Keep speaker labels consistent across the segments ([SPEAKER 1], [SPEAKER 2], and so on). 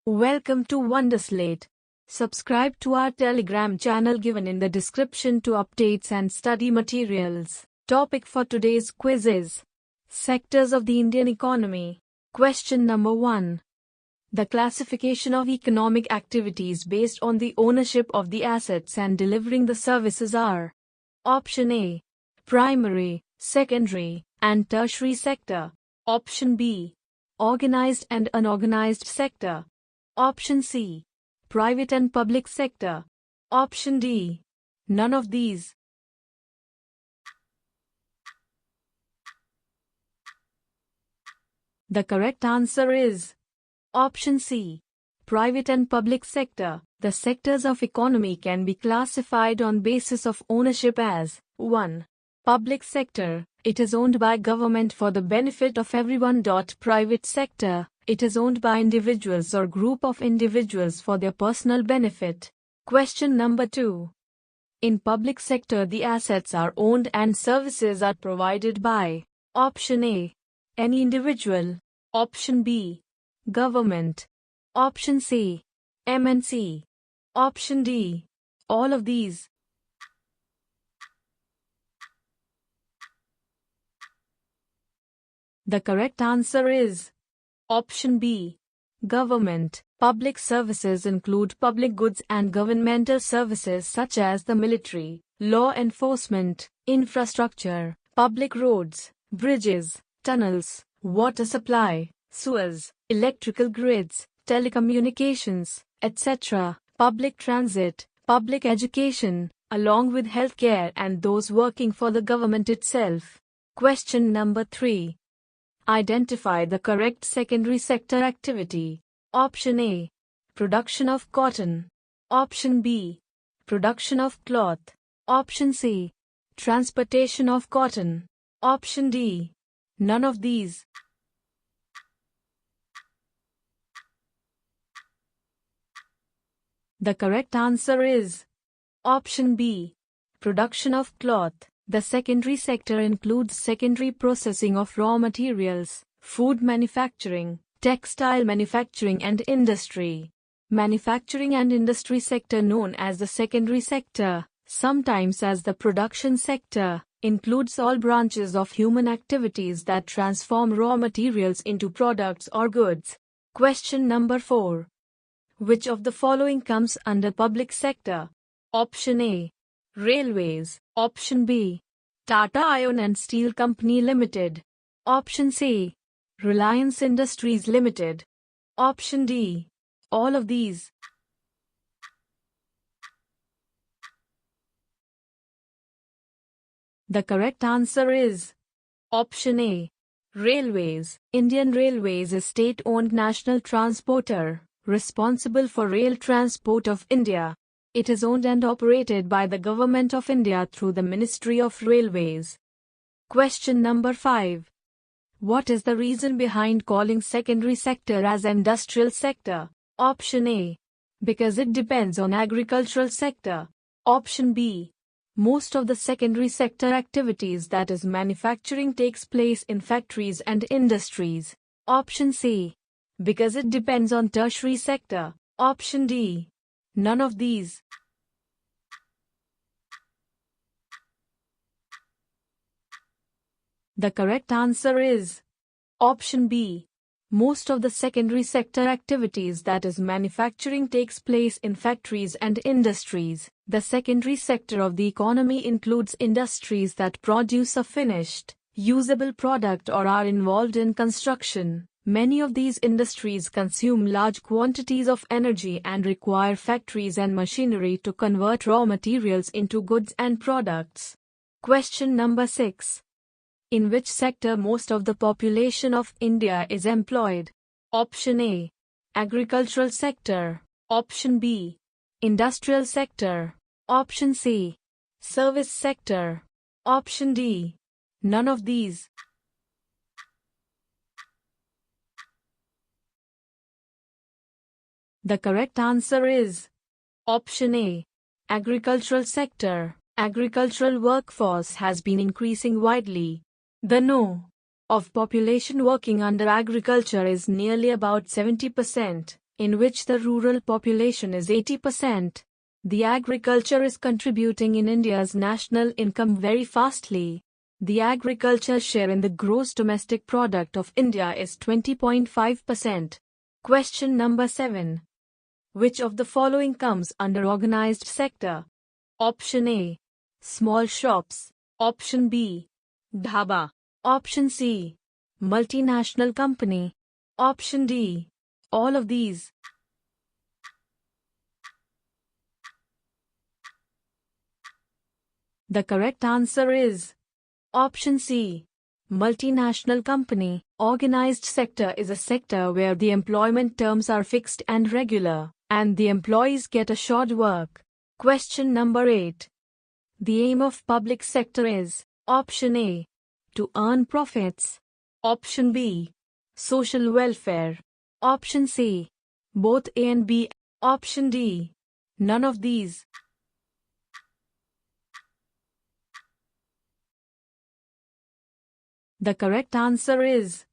[SPEAKER 1] Welcome to Wonderslate. Subscribe to our Telegram channel given in the description to updates and study materials. Topic for today's quiz is Sectors of the Indian economy. Question number 1. The classification of economic activities based on the ownership of the assets and delivering the services are: Option A. Primary, secondary, and tertiary sector. Option B. Organized and unorganized sector. Option C. Private and public sector. Option D. None of these. The correct answer is Option C. Private and public sector. The sectors of economy can be classified on basis of ownership as 1. Public sector. It is owned by government for the benefit of everyone. Private sector. It is owned by individuals or group of individuals for their personal benefit. Question number 2. In public sector, the assets are owned and services are provided by: Option A. Any individual. Option B. Government. Option C. MNC. Option D. All of these. The correct answer is Option B. Government. Public services include public goods and governmental services such as the military, law enforcement, infrastructure, public roads, bridges, tunnels, water supply, sewers, electrical grids, telecommunications, etc., public transit, public education, along with healthcare and those working for the government itself. Question number 3. Identify the correct secondary sector activity. Option A. Production of cotton. Option B. Production of cloth. Option C. Transportation of cotton. Option D. None of these. The correct answer is Option B. Production of cloth. The secondary sector includes secondary processing of raw materials, food manufacturing, textile manufacturing and industry. Manufacturing and industry sector, known as the secondary sector, sometimes as the production sector, includes all branches of human activities that transform raw materials into products or goods. Question number 4. Which of the following comes under public sector? Option A. Railways. Option B. Tata Iron and Steel Company Limited. Option C. Reliance Industries Limited. Option D. All of these. The correct answer is Option A. Railways. Indian Railways is state-owned national transporter, responsible for rail transport of India. It is owned and operated by the Government of India through the Ministry of Railways. Question number 5. What is the reason behind calling secondary sector as industrial sector? Option A. Because it depends on agricultural sector. Option B. Most of the secondary sector activities, that is manufacturing, takes place in factories and industries. Option C. Because it depends on tertiary sector. Option D. None of these. The correct answer is Option B. Most of the secondary sector activities, that is manufacturing, takes place in factories and industries. The secondary sector of the economy includes industries that produce a finished, usable product or are involved in construction. Many of these industries consume large quantities of energy and require factories and machinery to convert raw materials into goods and products. Question number 6. In which sector most of the population of India is employed? Option A. Agricultural sector. Option B. Industrial sector. Option C. Service sector. Option D. None of these. The correct answer is Option A. Agricultural sector. Agricultural workforce has been increasing widely. The no of population working under agriculture is nearly about 70%. in which the rural population is 80%. The agriculture is contributing in India's national income very fastly. The agriculture share in the gross domestic product of India is 20.5%. Question number 7. Which of the following comes under organized sector? Option A. Small shops. Option B. Dhaba. Option C. Multinational company. Option D. All of these. The correct answer is Option C. Multinational company. Organized sector is a sector where the employment terms are fixed and regular, and the employees get assured work. Question number 8. The aim of public sector is Option A. To earn profits. Option B. Social welfare. Option C. Both A and B. Option D. None of these. The correct answer is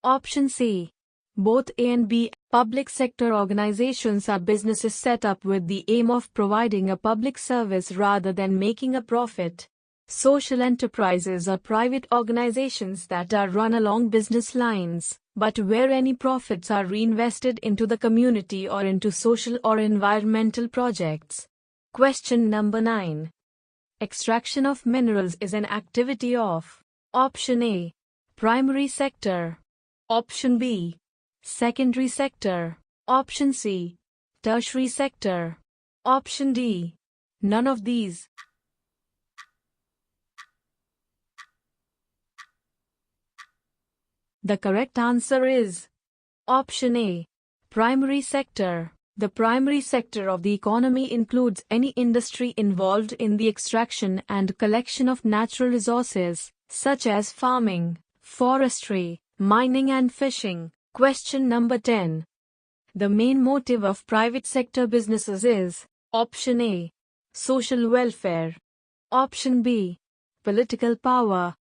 [SPEAKER 1] Option C. Both A and B. Public sector organizations are businesses set up with the aim of providing a public service rather than making a profit. Social enterprises are private organizations that are run along business lines, but where any profits are reinvested into the community or into social or environmental projects. Question number 9. Extraction of minerals is an activity of Option A. Primary sector. Option B. Secondary sector. Option C. Tertiary sector. Option D. None of these. The correct answer is Option A. Primary sector. The primary sector of the economy includes any industry involved in the extraction and collection of natural resources, such as farming, forestry, mining and fishing. Question number 10. The main motive of private sector businesses is Option A. Social welfare. Option B. Political power.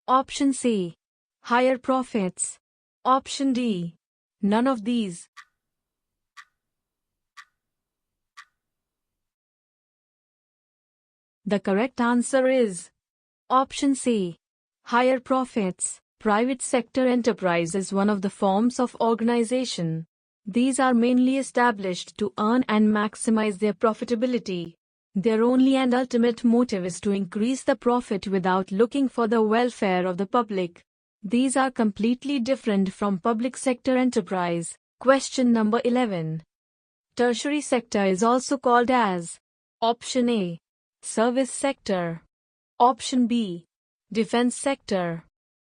[SPEAKER 1] Option C. Higher profits. Option D. None of these. The correct answer is Option C. Higher profits. Private sector enterprise is one of the forms of organization. These are mainly established to earn and maximize their profitability. Their only and ultimate motive is to increase the profit without looking for the welfare of the public. These are completely different from public sector enterprise. Question number 11. Tertiary sector is also called as Option A. Service sector. Option B. Defense sector.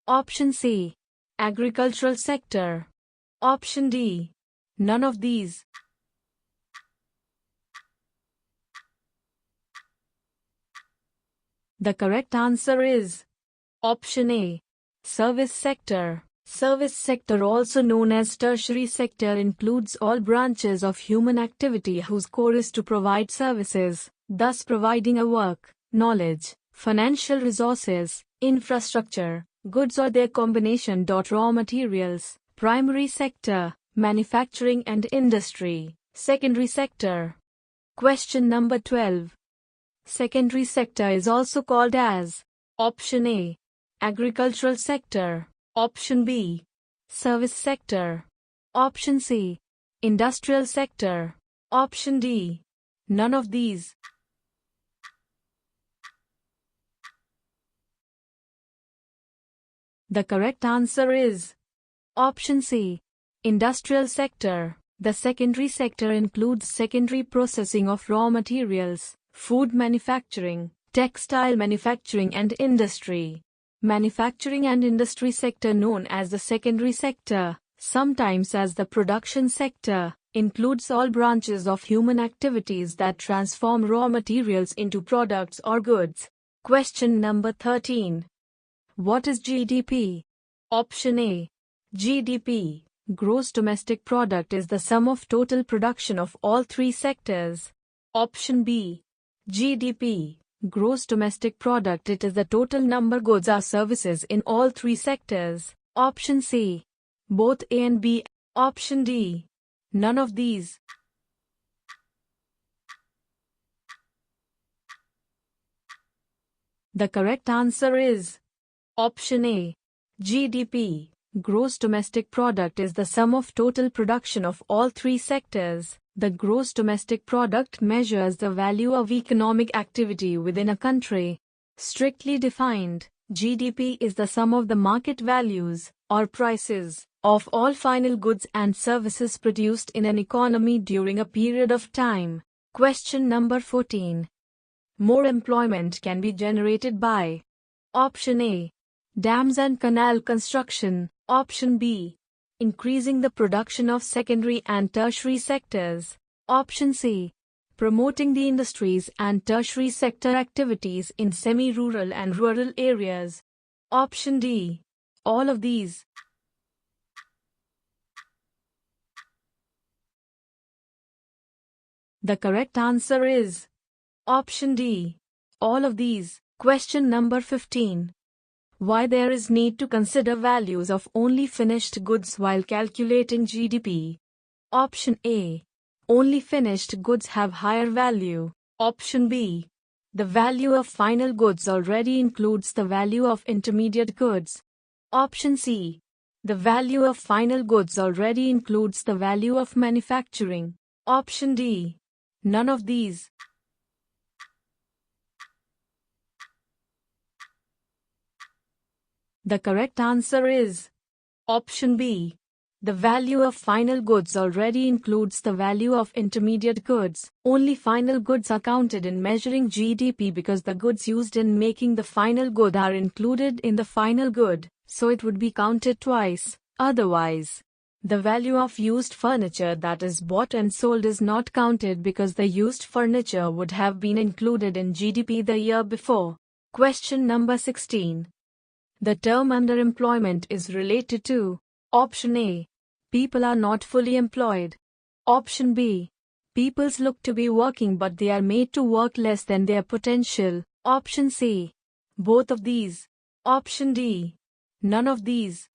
[SPEAKER 1] Option C. Agricultural sector. Option D. None of these. The correct answer is Option A. Service sector. Service sector, also known as tertiary sector, includes all branches of human activity whose core is to provide services, thus providing a work, knowledge, financial resources, infrastructure, goods or their combination. Raw materials. Primary sector, manufacturing and industry. Secondary sector. Question number 12. Secondary sector is also called as Option A. Agricultural sector. Option B. Service sector. Option C. Industrial sector. Option D. None of these. The correct answer is Option C. Industrial sector. The secondary sector includes secondary processing of raw materials, food manufacturing, textile manufacturing and industry. Manufacturing and industry sector, known as the secondary sector, sometimes as the production sector, includes all branches of human activities that transform raw materials into products or goods. Question number 13. What is GDP? Option A. GDP, gross domestic product, is the sum of total production of all three sectors. Option B. GDP, gross domestic product, it is the total number goods or services in all three sectors. Option C. Both A and B. Option D. None of these. The correct answer is option A. GDP. Gross domestic product is the sum of total production of all three sectors. The gross domestic product measures the value of economic activity within a country. Strictly defined, GDP is the sum of the market values, or prices, of all final goods and services produced in an economy during a period of time. Question number 14. More employment can be generated by option A. Dams and canal construction. Option B. Increasing the production of secondary and tertiary sectors. Option C. Promoting the industries and tertiary sector activities in semi-rural and rural areas. Option D. All of these. The correct answer is option D. All of these. Question number 15. Why there is need to consider values of only finished goods while calculating GDP? Option A. Only finished goods have higher value. Option B. The value of final goods already includes the value of intermediate goods. Option C. The value of final goods already includes the value of manufacturing. Option D. None of these. The correct answer is option B. The value of final goods already includes the value of intermediate goods. Only final goods are counted in measuring GDP because the goods used in making the final good are included in the final good, so it would be counted twice. Otherwise, the value of used furniture that is bought and sold is not counted because the used furniture would have been included in GDP the year before. Question number 16. The term underemployment is related to option A. People are not fully employed. Option B. Peoples look to be working but they are made to work less than their potential. Option C. Both of these. Option D. None of these.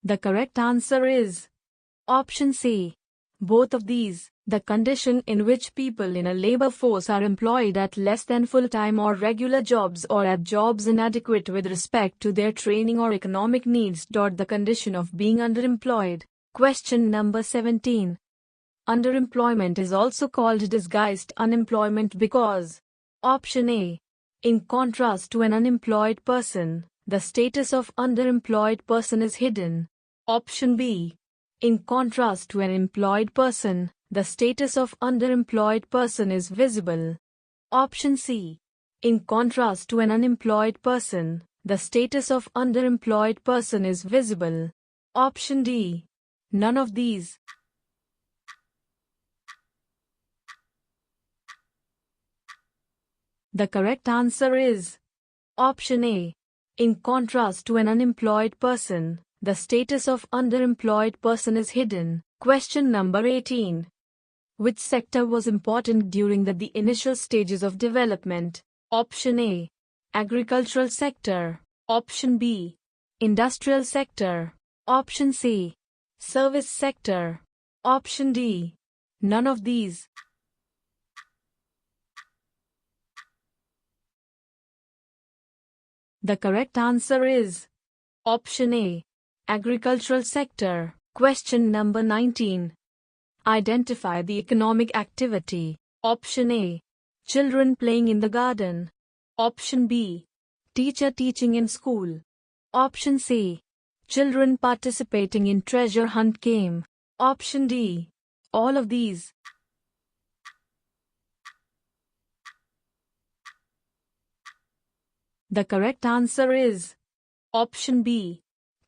[SPEAKER 1] The correct answer is option C. Both of these. The condition in which people in a labor force are employed at less than full-time or regular jobs or at jobs inadequate with respect to their training or economic needs. The condition of being underemployed. Question number 17. Underemployment is also called disguised unemployment because option A. In contrast to an unemployed person, the status of underemployed person is hidden. Option B. In contrast to an employed person, the status of underemployed person is visible. Option C. In contrast to an unemployed person, the status of underemployed person is visible. Option D. None of these. The correct answer is option A. In contrast to an unemployed person, the status of underemployed person is hidden. Question number 18. Which sector was important during the initial stages of development? Option A. Agricultural sector. Option B. Industrial sector. Option C. Service sector. Option D. None of these. The correct answer is option A. Agricultural sector. Question number 19. Identify the economic activity. Option A. Children playing in the garden. Option B. Teacher teaching in school. Option C. Children participating in treasure hunt game. Option D. All of these. The correct answer is option B.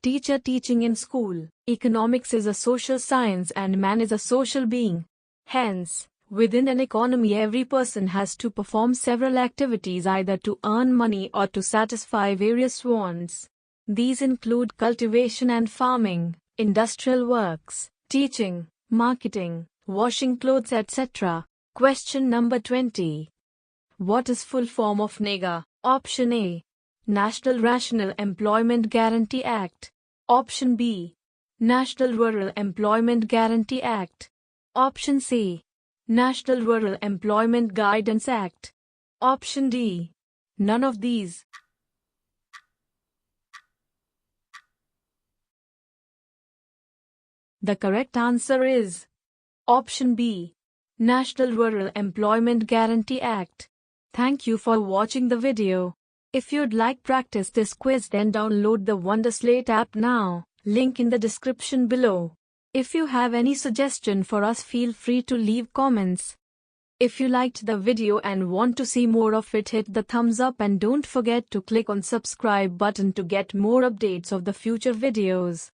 [SPEAKER 1] Teacher teaching in school. Economics is a social science and man is a social being. Hence, within an economy every person has to perform several activities either to earn money or to satisfy various wants. These include cultivation and farming, industrial works, teaching, marketing, washing clothes, etc. Question number 20. What is full form of nigger? Option A. National Rational Employment Guarantee Act. Option B. National Rural Employment Guarantee Act. Option C. National Rural Employment Guidance Act. Option D. None of these. The correct answer is Option B. National Rural Employment Guarantee Act. Thank you for watching the video. If you'd like practice this quiz, then download the Wonderslate app now. Link in the description below. If you have any suggestion for us, feel free to leave comments. If you liked the video and want to see more of it, hit the thumbs up and don't forget to click on subscribe button to get more updates of the future videos.